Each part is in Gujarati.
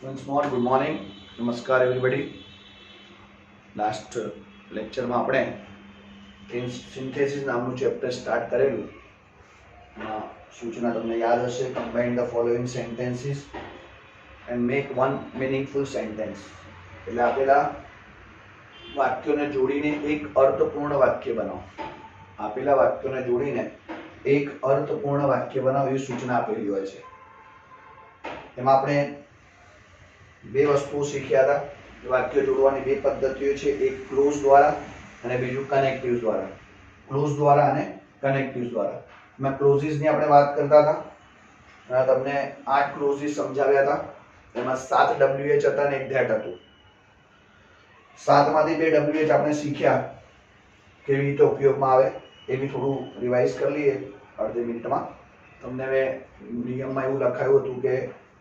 Once more, good morning. નમસ્કાર everybody. લાસ્ટ લેક્ચરમાં આપણે સિન્થેસિસ નામનું ચેપ્ટર સ્ટાર્ટ કરેલું. એમાં સૂચના તમને યાદ હશે, combine the following sentences and make one meaningful sentence. એટલે આપેલા વાક્યોને જોડીને એક અર્થપૂર્ણ વાક્ય બનાવો. આપેલા વાક્યોને જોડીને એક અર્થપૂર્ણ વાક્ય બનાવો એવી સૂચના આપેલી હોય છે. એમાં આપણે બે વસ્તુઓ શીખ્યા હતા. વાક્ય જોડવાની બે પદ્ધતિઓ છે, એક ક્લોઝ દ્વારા અને બીજું કનેક્ટિવ્સ દ્વારા. ક્લોઝ દ્વારા અને કનેક્ટિવ્સ દ્વારા. મેં ક્લોઝિસની આપણે વાત કરતા હતા. તમને 8 ક્લોઝિસ સમજાવ્યા હતા. એમાં 7 WH હતા અને 1 ધેટ હતું. 7 માંથી 2 WH આપણે શીખ્યા કેવી રીતે ઉપયોગમાં આવે. એ બી થોડું રિવાઇઝ કરી લઈએ અડધી મિનિટમાં. તમને મેં નિયમમાં એવું લખાયું હતું કે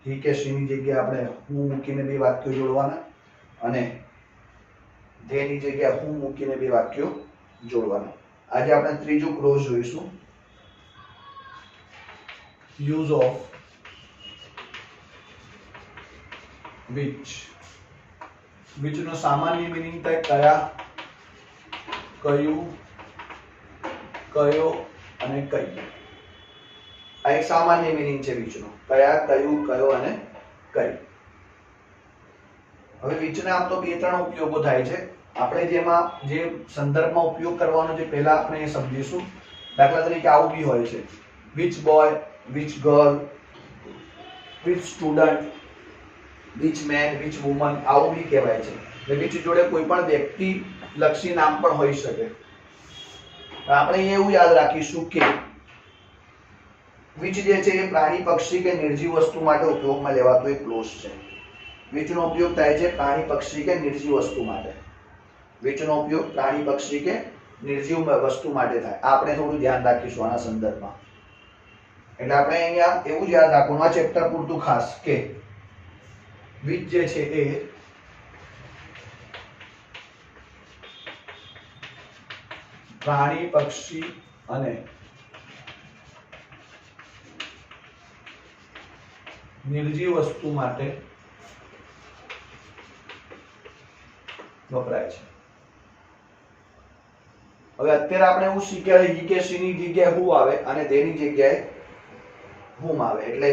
હી કે શીની જગ્યાએ આપણે હું મૂકીને બે વાક્યો જોડવાના અને ધેની જગ્યાએ હું મૂકીને બે વાક્યો જોડવાના. આજે આપણે ત્રીજું ક્લોઝ જોઈશું, યુઝ ઓફ which. which નો સામાન્ય મીનિંગ થાય કયા, કયું, કયો અને કઈ. આ એક સામાન્ય મીનિંગ છે which નો. કયા, કયું, કયો અને કઈ. હવે which ના આમ તો બે ત્રણ ઉપયોગો થાય છે. આપણે જેમાં જે સંદર્ભમાં ઉપયોગ કરવાનો છે પહેલા આપણે એ સમજીશું. દાખલા તરીકે આવું બી હોય છે, which boy, which girl, which student, which man, which woman. આવું બી કહેવાય છે. એટલે which જોડે કોઈ પણ વ્યક્તિ લક્ષી નામ પણ હોઈ શકે. આપણે એવું યાદ રાખીશું કે which જે છે એ પ્રાણી, પક્ષી કે નિર્જીવ વસ્તુ માટે ઉપયોગમાં લેવાતો એક ક્લોઝ છે. which નો ઉપયોગ થાય છે પ્રાણી, પક્ષી કે નિર્જીવ વસ્તુ માટે. which નો ઉપયોગ પ્રાણી, પક્ષી કે નિર્જીવ વસ્તુ માટે થાય. આપણે થોડું ધ્યાન રાખીશું આના સંદર્ભમાં. એટલે આપણે અહીંયા એવું જ યાદ રાખવાનું આ ચેપ્ટર પૂરતું ખાસ કે which જે છે એ પ્રાણી, પક્ષી અને નિર્જીવ વસ્તુ માટે વપરાય છે. હવે અત્યારે આપણે એવું શીખ્યા હી કે સી ની જગ્યાએ હું આવે અને તેની જગ્યાએ હુમ આવે. એટલે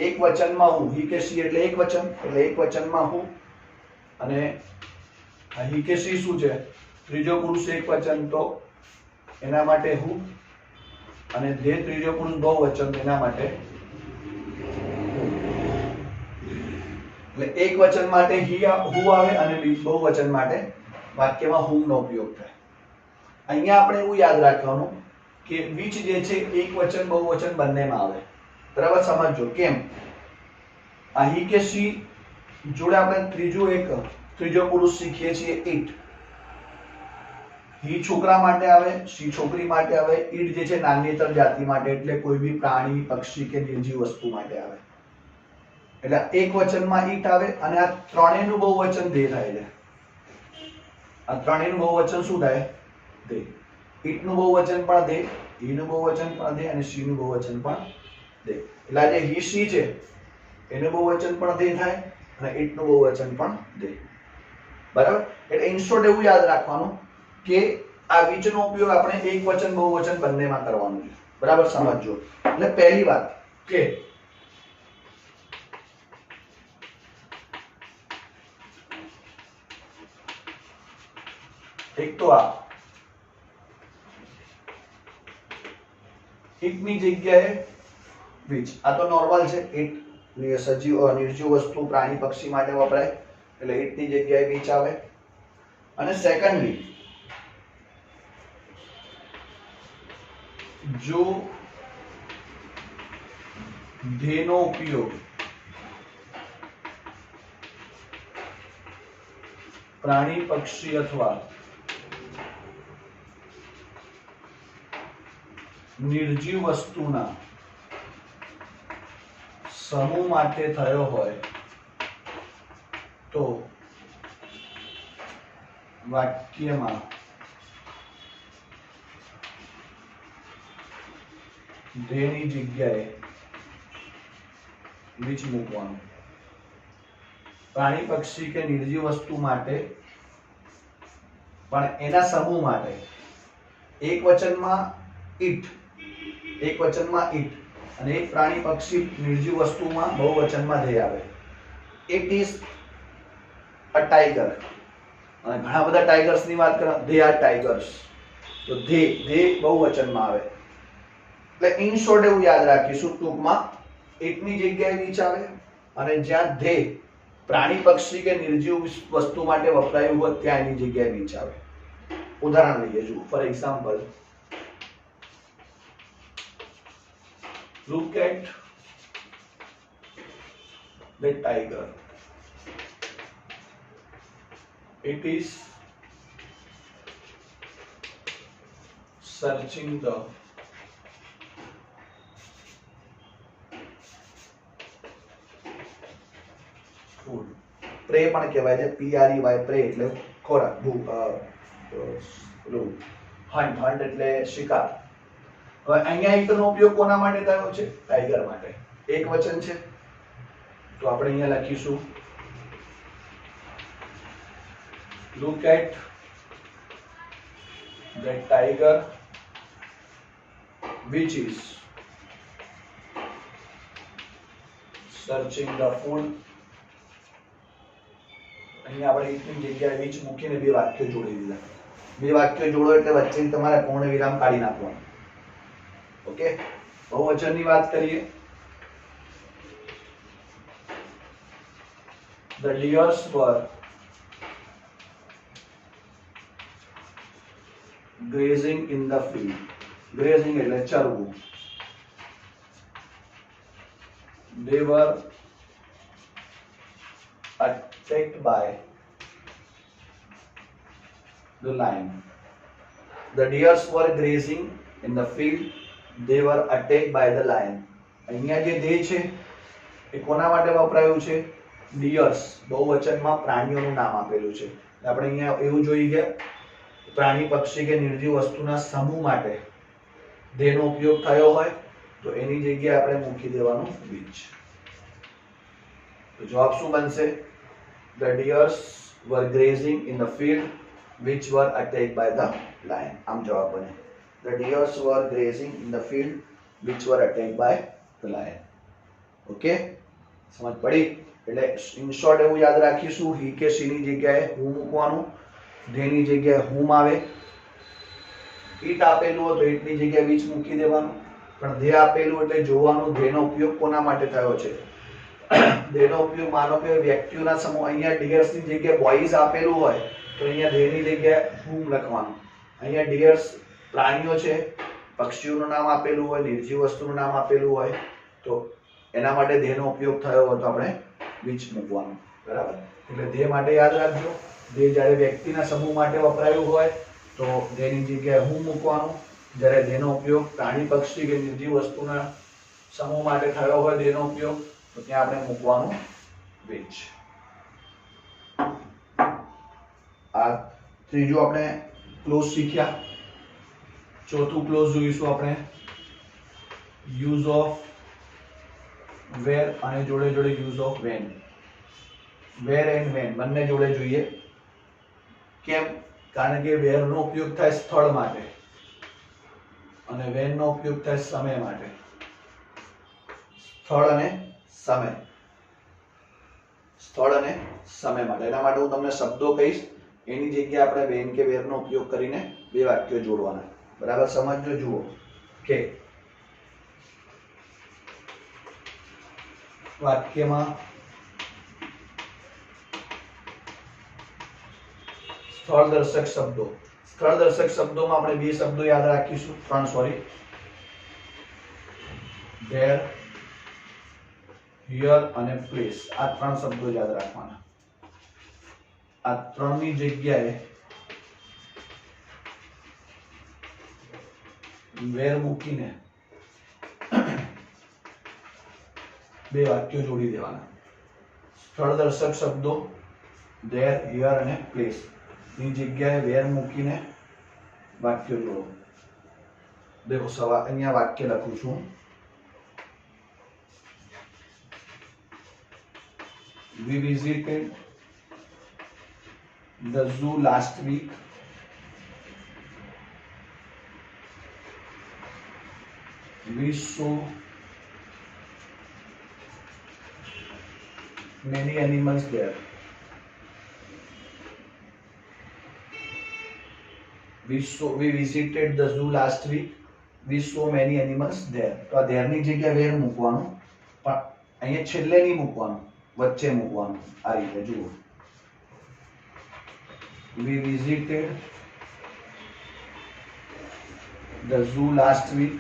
એક વચનમાં હું, હી કે સી એટલે એક વચન, એટલે એક વચનમાં હું. અને હી કે સી શું છે, ત્રીજો પુરુષ એક વચન, તો એના માટે હું. અને જે ત્રીજો પુરુષ બહુવચન, એના માટે એટલે એક વચન માટે હી હું આવે અને બહુવચન માટે વાક્યમાં હુમ નો ઉપયોગ થાય. અહીંયા આપણે એવું યાદ રાખવાનું કે which જે છે એક વચન બહુવચન બંનેમાં આવે. બરાબર સમજજો કેમ. આ હી કે સી જોડે આપણે ત્રીજો પુરુષ શીખીએ છીએ ઇટ. હી છોકરા માટે આવે, સી છોકરી માટે આવે, ઇટ જે છે નાન્યતર જાતિ માટે, એટલે કોઈ બી પ્રાણી, પક્ષી કે નિર્જીવ વસ્તુ માટે આવે. એટલે એક વચનમાં ઈટ આવે અને આ ત્રણેયનું બહુવચન દે થાય છે. આ ત્રણેયનું બહુવચન શું થાય? દે. ઈટનું બહુવચન પણ દે, હીનું બહુવચન પણ દે અને સીનું બહુવચન પણ દે. એટલે આ જે હી સી છે એનું બહુવચન પણ દે થાય અને ઈટનું બહુવચન પણ દે. બરાબર. એટલે ઇન શોર્ટ એવું યાદ રાખવાનું કે આ which નો ઉપયોગ આપણે એક વચન બહુવચન બંનેમાં કરવાનું છે. બરાબર સમજજો. એટલે પહેલી વાત કે એક તો આ ઇટ ની જગ્યાએ which. આ તો નોર્મલ છે. ઇટ સજીવ નિર્જીવ વસ્તુ પ્રાણી, પક્ષી માટે વપરાય એટલે ઇટ ની જગ્યાએ which આવે. અને સેકન્ડલી જો ધે નો ઉપયોગ પ્રાણી, પક્ષી અથવા નિર્જીવ વસ્તુના સમૂહ માટે થયો હોય તો વાક્યમાં ધેની જગ્યાએ which મૂકવાનું. प्राणी पक्षी के निर्जीव वस्तु माटे पण एना समूह माटे एक वचन में ईट, एक वचन में ईट અને એક પ્રાણી પક્ષી નિર્જીવ વસ્તુમાં બહુવચનમાં ધે આવે. It is a tiger. અને ઘણા બધા ટાઈગર્સ ની વાત કરો, ધે આર ટાઈગર્સ, તો ધે બહુવચનમાં આવે. એટલે ઇન શોર્ટ એવું યાદ રાખીશું ટૂંકમાં, ઇટ ની જગ્યાએ નીચ આવે અને જ્યાં ધે પ્રાણી પક્ષી કે નિર્જીવ વસ્તુ માટે વપરાયું હોય ત્યાં એની જગ્યાએ નીચ આવે. ઉદાહરણ લઈએ, જુઓ. For example, look at the tiger. It is searching the food. પ્રે પણ કહેવાય છે, PREY, પ્રે એટલે ખોરાક, હન્ટ, હન્ટ એટલે શિકાર. હવે અહીંયા ઈટનો ઉપયોગ કોના માટે થયો છે? ટાઈગર માટે. એક વચન છે તો આપણે અહીંયા લખીશું look at the tiger which is searching the food. અહીંયા આપણે ઈટની જગ્યાએ which મૂકીને બે વાક્યો જોડી દીધા. બે વાક્યો જોડો એટલે વચ્ચે તમારે પૂર્ણ વિરામ કાઢી નાખવાનું. ઓકે, બહુવચનની વાત કરીએ. The deers were grazing in the field. Grazing એટલે ચરવું. They were attacked by the lion. The deers were grazing in the field. They were attacked by the lion. અહીંયા જે they છે એ કોના માટે વપરાયું છે? ડિયર્સ, બહુવચનમાં પ્રાણીઓનું નામ આપેલું છે. આપણે અહીંયા એવું જોઈ ગયા, પ્રાણી પક્ષી કે નિર્જીવ વસ્તુના સમૂહ માટે they નો ઉપયોગ થયો હોય તો એની જગ્યાએ આપણે મૂકી દેવાનું which. તો જવાબ શું બનશે? The deers were grazing in the field which were attacked by the lion. આમ જવાબ બને. The deers were grazing in the field which were attacked by the lion. Okay, સમજ પડી? એટલે ઇન શોર્ટ એવું યાદ રાખીશું, he કે she ની જગ્યાએ who મૂકવાનું, they ની જગ્યાએ whom આવે. it આપેલું હોય તો it ની જગ્યાએ which મૂકી દેવાનું. પણ they આપેલું એટલે જોવાનું they નો ઉપયોગ કોના માટે થયો છે? they નો ઉપયોગ માનો કે વ્યક્તિઓના સમૂહ. અહીંયા deers ની જગ્યાએ boys આપેલું હોય તો અહીંયા they ની જગ્યાએ whom લખવાનું. અહીંયા deers પ્રાણીઓ છે, પક્ષીઓનું નામ આપેલું હોય, નિર્જીવ વસ્તુનું નામ આપેલું હોય તો એના માટે they નો ઉપયોગ થયો હોય તો આપણે which મૂકવાનું. બરાબર? એટલે they માટે યાદ રાખજો, they જ્યારે વ્યક્તિના સમૂહ માટે વપરાયું હોય તો they ની જગ્યાએ whom મૂકવાનું. જ્યારે they નો ઉપયોગ પ્રાણી પક્ષી કે નિર્જીવ વસ્તુના સમૂહ માટે થયો હોય they નો ઉપયોગ તો ત્યાં આપણે મૂકવાનું which. આ ત્રીજું આપણે ક્લોઝ શીખ્યા. ચોથું ક્લોઝ જોઈશું આપણે, યુઝ ઓફ વેર અને જોડે જોડે use of when. Where and when બંને જોડે જોઈએ. કેમ? કારણ કે વેર નો ઉપયોગ થાય સ્થળ માટે અને વેન નો ઉપયોગ થાય સમય માટે. સ્થળ અને સમય, સ્થળ અને સમય માટે. એના માટે હું તમને શબ્દો કહીશ, એની જગ્યાએ આપણે વેન કે વેર નો ઉપયોગ કરીને બે વાક્યો જોડવાના. બરાબર સમજો? જુઓ કે વાક્યમાં સ્થળદર્શક શબ્દો. સ્થળદર્શક શબ્દોમાં આપણે બે શબ્દો યાદ રાખીશું, ત્રણ, સોરી. there, here અને place. આ ત્રણ શબ્દો યાદ રાખવાના. આ ત્રણની જગ્યાએ વેર મૂકીને બે વાક્યો જોડી દેવાના. સ્થળદર્શક શબ્દો there, here અને place ની જગ્યાએ વેર મૂકીને વાક્યો જોડો. દેખો અહીંયા વાક્ય લખું છું. We visited the zoo last week. We saw many animals there. We visited the zoo last week. We saw many animals there. તો આ there ની જગ્યાએ where મૂકવાનું, પણ અહીંયા છેલ્લે નહીં મૂકવાનું, વચ્ચે મૂકવાનું. આ રીતે જુઓ. We visited the zoo last week.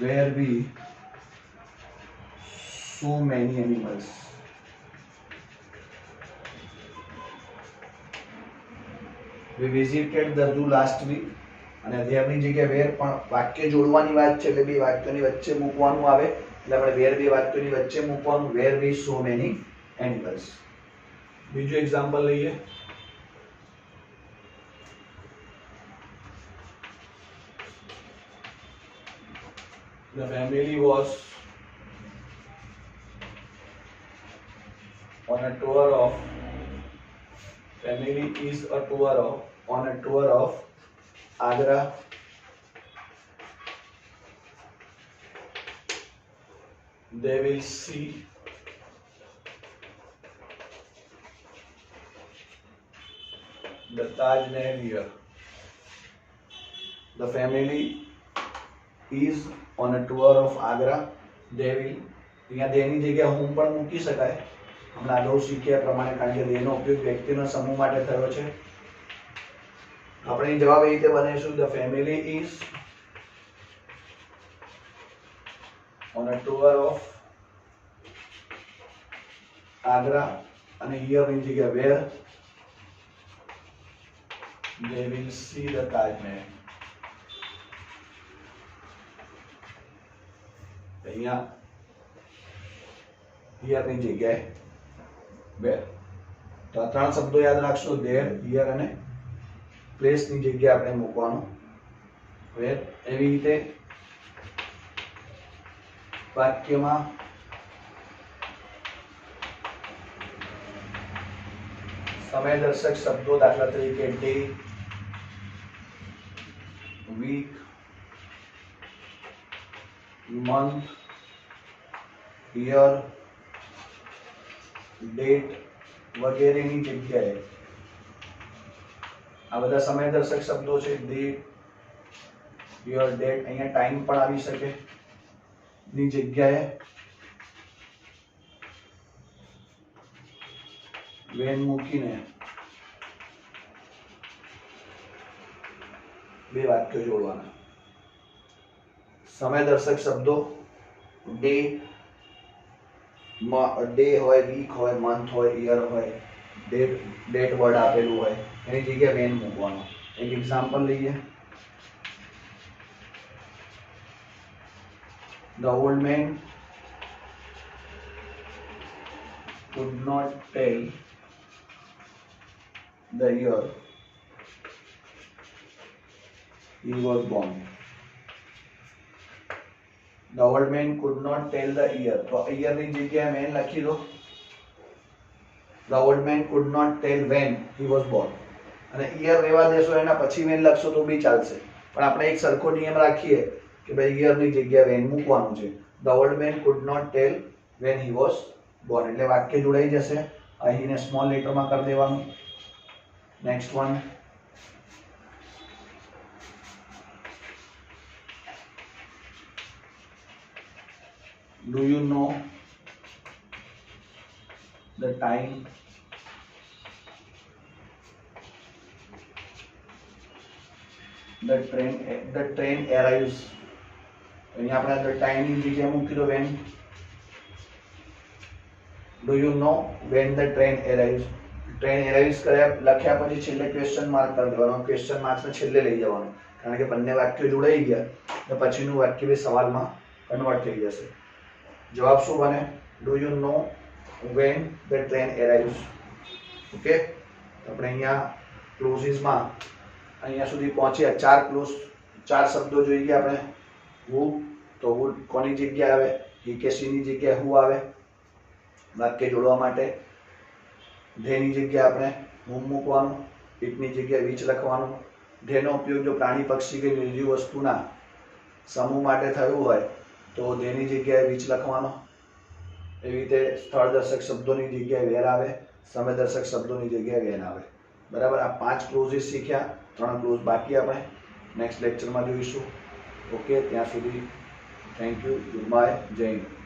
Where we saw many animals. We visited the zoo last week. અને there ની જગ્યાએ where, પણ વાક્ય જોડવાની વાત છે એટલે બે વાક્યોની વચ્ચે મૂકવાનું આવે, એટલે આપણે where બે વાક્યોની વચ્ચે મૂકવાનું. Where we saw many animals. બીજું એક્ઝામ્પલ લઈએ. The family was on a tour of on a tour of Agra. They will see the Taj Mahal here. The family is on a tour of Agra. They will, અહીંયા દેની જગ્યાએ હું પણ મૂકી શકાય. હમણાં અગાઉ શીખ્યા પ્રમાણે, કારણ કે દેનો ઉપયોગ વ્યક્તિનો સમૂહ માટે થયો છે. આપણે જવાબ એ રીતે બનાવીશું. The family is on a tour of Agra, અને here ની જગ્યાએ where they will see the Taj Mahal. અહીંયા here ની જગ્યાએ where. તો આ ત્રણ શબ્દો યાદ રાખશો, there, here અને place ની જગ્યાએ આપણે મૂકવાનું where. એવી રીતે વાક્યમાં સમયદર્શક શબ્દો, દાખલા તરીકે day, week, month, year, date વગેરેની જગ્યાએ આ બધા સમયદર્શક શબ્દો છે. Date, year, date. અહીંયા ટાઈમ પણ આવી શકે ની જગ્યાએ વેન મૂકીને બે વાક્યો જોડવાના. સમયદર્શક શબ્દો ડે, ડે હોય, વીક હોય, મંથ હોય, યર હોય, ડેટ વર્ડ આપેલું હોય, એની જગ્યાએ વેન મૂકવાનો. એક એક્ઝામ્પલ લઈએ. The old man could not tell the year he was born. The old man could not tell the year. તો year ની જગ્યાએ man લખી દો. The old man could not tell when he was born. અને year રહેવા દેશો, એના પછી when લખશો તો બી ચાલશે, પણ આપણે એક સરખો નિયમ રાખીએ કે ભાઈ year ની જગ્યાએ when મૂકવાનું છે. The old man could not tell when he was born. એટલે વાક્ય જોડાઈ જશે. અહીંને સ્મોલ લેટરમાં કરી દેવાનું. Next one. Do you know the time the train arrives? અહીંયા આપણે the time ની જગ્યાએ મૂકી દો when. Do you know when the train arrives? Train arrives કર્યા લખ્યા પછી છેલ્લે ક્વેશ્ચન માર્ક કરી દેવાનો. ક્વેશ્ચન માર્ક્સને છેલ્લે લઈ જવાનું, કારણ કે બંને વાક્યો જોડાઈ ગયા તો પછીનું વાક્ય બી સવાલમાં કન્વર્ટ થઈ જશે. જવાબ શું બને? Do you know when the train arrives? Okay, આપણે અહીંયા ક્લોઝિસમાં અહીંયા સુધી પહોંચ્યા. ચાર શબ્દો જોઈ ગયા આપણે. Who, તો વુડ કોની જગ્યાએ આવે? હી કે શીની જગ્યાએ હું આવે? વાક્ય જોડવા માટે ધેની જગ્યાએ આપણે હું મૂકવાનું, ઇટની જગ્યાએ વિચ લખવાનું. ધેનો ઉપયોગ જો પ્રાણી, પક્ષી કે નિર્જીવ વસ્તુના સમૂહ માટે થયું હોય તો ધેની જગ્યાએ વિચ લખવાનો. એવી રીતે સ્થળ દર્શક શબ્દોની જગ્યાએ વેર આવે, સમય દર્શક શબ્દોની જગ્યાએ વેન આવે. બરાબર. આ 5 ક્લોઝિસ શીખ્યા, 3 ક્લોઝ બાકી આપણે નેક્સ્ટ લેક્ચરમાં જોઈશું. ઓકે, ત્યાં સુધી થેન્ક યુ, ગુડ બાય, જય હિન્દ.